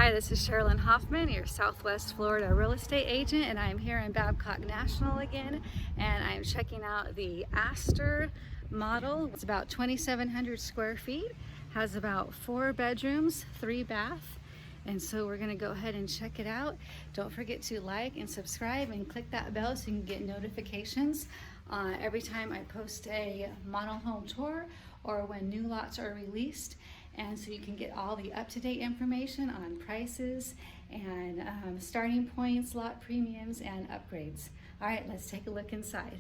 Hi, this is Sherilyn Hoffman, your Southwest Florida real estate agent, and I'm here in Babcock National again, and I'm checking out the Aster model. It's about 2,700 square feet, has about 4 bedrooms, 3 baths, and so we're going to go ahead and check it out. Don't forget to like and subscribe and click that bell so you can get notifications every time I post a model home tour or when new lots are released, and so you can get all the up-to-date information on prices and starting points, lot premiums, and upgrades. All right, let's take a look inside.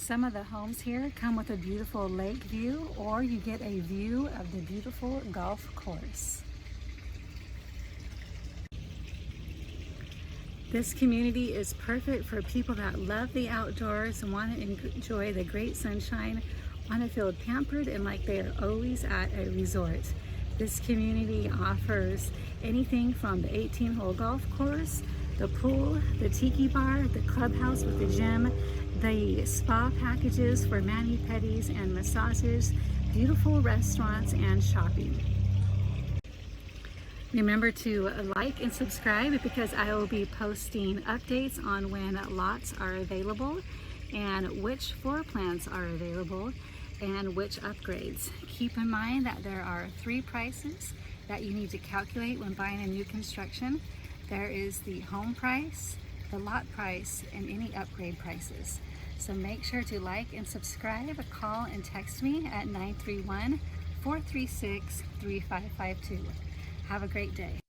Some of the homes here come with a beautiful lake view, or you get a view of the beautiful golf course. This community is perfect for people that love the outdoors and want to enjoy the great sunshine, want to feel pampered and like they are always at a resort. This community offers anything from the 18-hole golf course, the pool, the tiki bar, the clubhouse with the gym, the spa packages for mani-pedis and massages, beautiful restaurants, and shopping. Remember to like and subscribe because I will be posting updates on when lots are available and which floor plans are available and which upgrades. Keep in mind that there are 3 prices that you need to calculate when buying a new construction. There is the home price, the lot price, and any upgrade prices. So make sure to like and subscribe, call and text me at 931-436-3552. Have a great day.